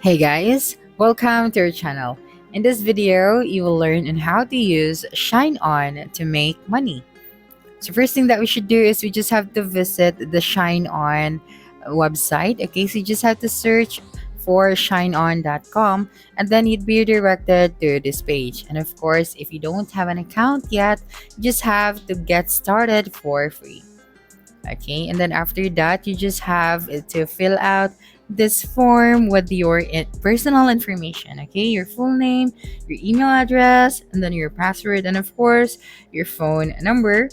Hey guys, welcome to our channel. In this video, you will learn on how to use Shineon to make money. So first thing that we should do is we just have to visit the Shineon website. Okay, so you just have to search for shineon.com and then you'd be redirected to this page. And of course, if you don't have an account yet, you just have to get started for free. Okay, and then after that you just have to fill out this form with your personal information. Okay, your full name, your email address, and then your password, and of course your phone number.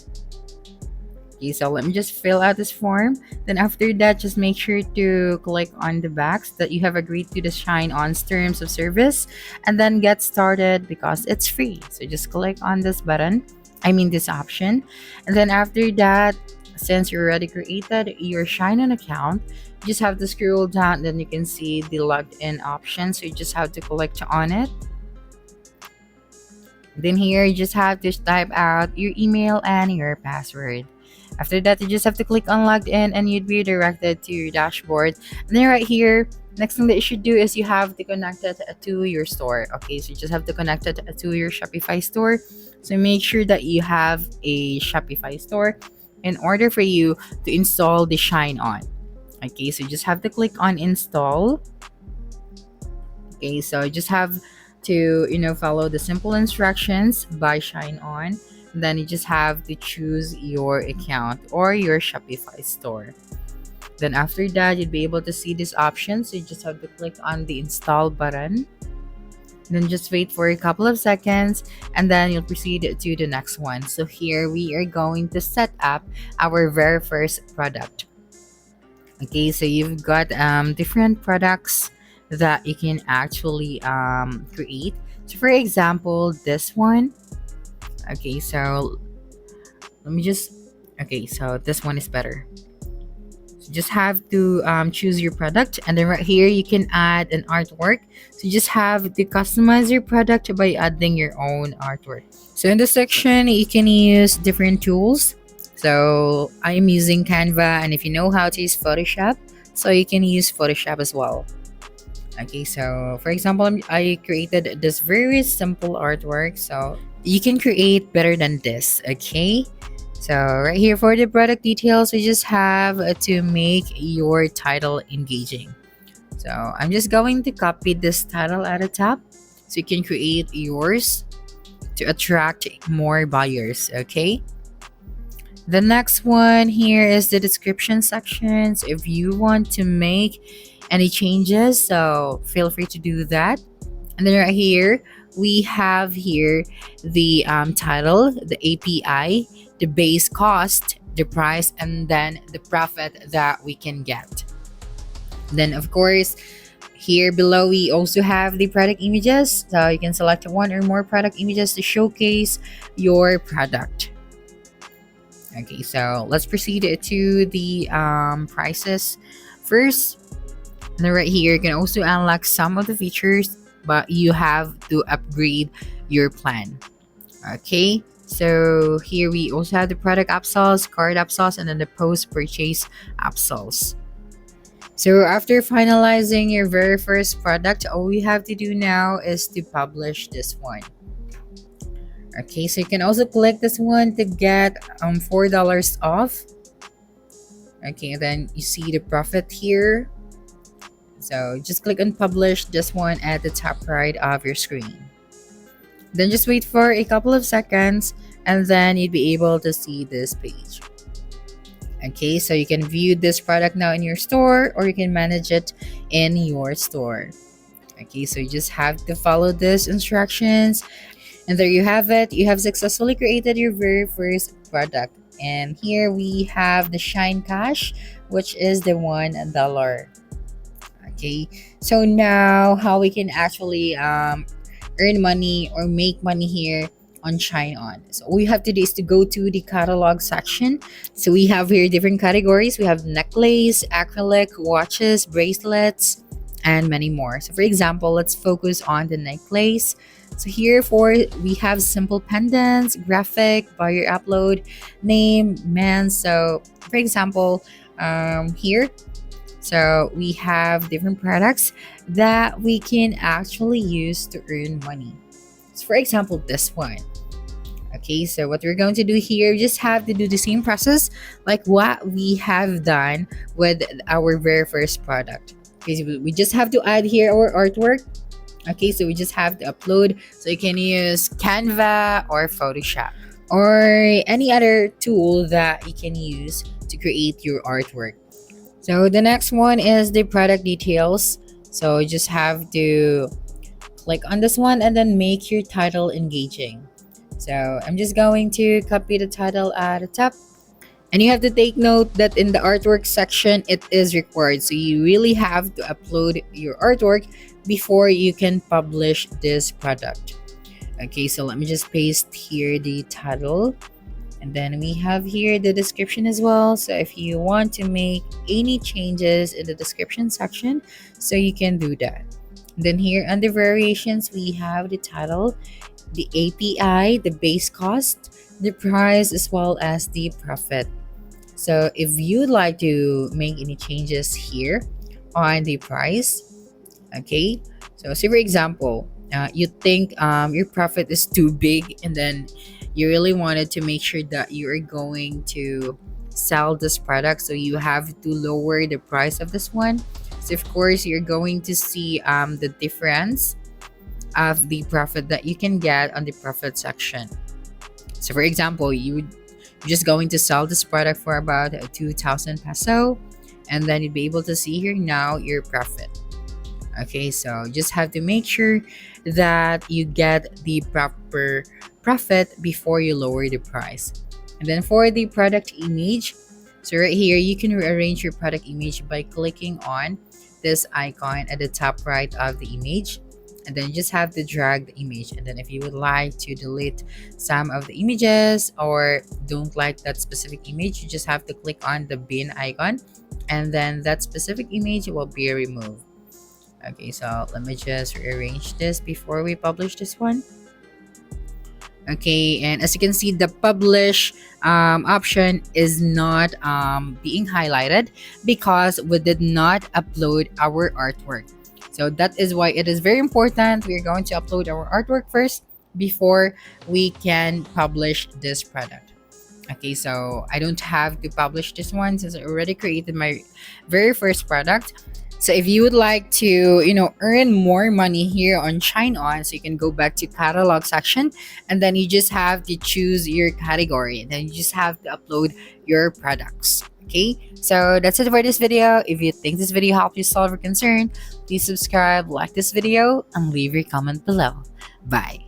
Okay, so let me just fill out this form. Then after that, just make sure to click on the box that you have agreed to the Shine On's terms of service and then get started because it's free. So just click on this button, this option. And then after that, since you already created your Shine On account, you just have to scroll down, then you can see the logged in option. So you just have to click on it. Then here you just have to type out your email and your password. After that, you just have to click on logged in and you'd be directed to your dashboard. And then right here, next thing that you should do is you have to connect it to your store. Okay, so you just have to connect it to your Shopify store. So make sure that you have a Shopify store in order for you to install the Shine On. Okay, so you just have to click on install. Okay, so you just have to follow the simple instructions by Shine On. Then you just have to choose your account or your Shopify store. Then after that, you'd be able to see this option. So you just have to click on the install button. Then just wait for a couple of seconds and then you'll proceed to the next one. So here we are going to set up our very first product. Okay, so you've got different products that you can actually create. So for example, this one. Okay, so so this one is better. So just have to choose your product, and then right here you can add an artwork. So you just have to customize your product by adding your own artwork. So in this section you can use different tools. So I'm using Canva, and if you know how to use Photoshop, so you can use Photoshop as well. Okay, so for example, I created this very simple artwork. So you can create better than this. Okay, so right here for the product details, we just have to make your title engaging. So I'm just going to copy this title at the top so you can create yours to attract more buyers. Okay, the next one here is the description section. So if you want to make any changes, so feel free to do that. And then right here we have here the title, the API, the base cost, the price, and then the profit that we can get. Then of course here below we also have the product images, so you can select one or more product images to showcase your product. Okay, so let's proceed to the prices first. And then right here you can also unlock some of the features, but you have to upgrade your plan. Okay, so here we also have the product upsells, card upsells, and then the post-purchase upsells. So after finalizing your very first product, all we have to do now is to publish this one. Okay, so you can also click this one to get $4 off. Okay, and then you see the profit here. So just click on publish this one at the top right of your screen. Then just wait for a couple of seconds and then you'd be able to see this page. Okay, so you can view this product now in your store or you can manage it in your store. Okay, so you just have to follow these instructions. And there you have it. You have successfully created your very first product. And here we have the Shine Cash, which is the $1. Okay, so now how we can actually earn money or make money here on Shine On. So all you have to do is to go to the catalog section. So we have here different categories. We have necklace, acrylic, watches, bracelets, and many more. So for example, let's focus on the necklace. So here we have simple pendants, graphic, buyer upload, name, man. So for example, here So we have different products that we can actually use to earn money. So for example, this one. Okay, so what we're going to do here, we just have to do the same process like what we have done with our very first product. Okay, so we just have to add here our artwork. Okay, so we just have to upload. So you can use Canva or Photoshop or any other tool that you can use to create your artwork. So the next one is the product details. So you just have to click on this one and then make your title engaging. So I'm just going to copy the title at the top. And you have to take note that in the artwork section, it is required. So you really have to upload your artwork before you can publish this product. Okay, so let me just paste here the title. And then we have here the description as well. So if you want to make any changes in the description section, so you can do that. Then here under variations, we have the title, the API, the base cost, the price, as well as the profit. So if you'd like to make any changes here on the price, okay, so say for example, you think your profit is too big and then you really wanted to make sure that you are going to sell this product, so you have to lower the price of this one. So of course you're going to see the difference of the profit that you can get on the profit section. So for example, you're just going to sell this product for about 2,000 peso, and then you'd be able to see here now your profit. Okay, so just have to make sure that you get the proper profit before you lower the price. And then for the product image, so right here you can rearrange your product image by clicking on this icon at the top right of the image, and then you just have to drag the image. And then if you would like to delete some of the images or don't like that specific image, you just have to click on the bin icon, and then that specific image will be removed. Okay, so let me just rearrange this before we publish this one. Okay, and as you can see, the publish option is not being highlighted because we did not upload our artwork. So that is why it is very important we're going to upload our artwork first before we can publish this product. Okay, so I don't have to publish this one since I already created my very first product. So if you would like to, earn more money here on Shineon, so you can go back to catalog section, and then you just have to choose your category, and then you just have to upload your products. Okay, so that's it for this video. If you think this video helped you solve your concern, please subscribe, like this video, and leave your comment below. Bye.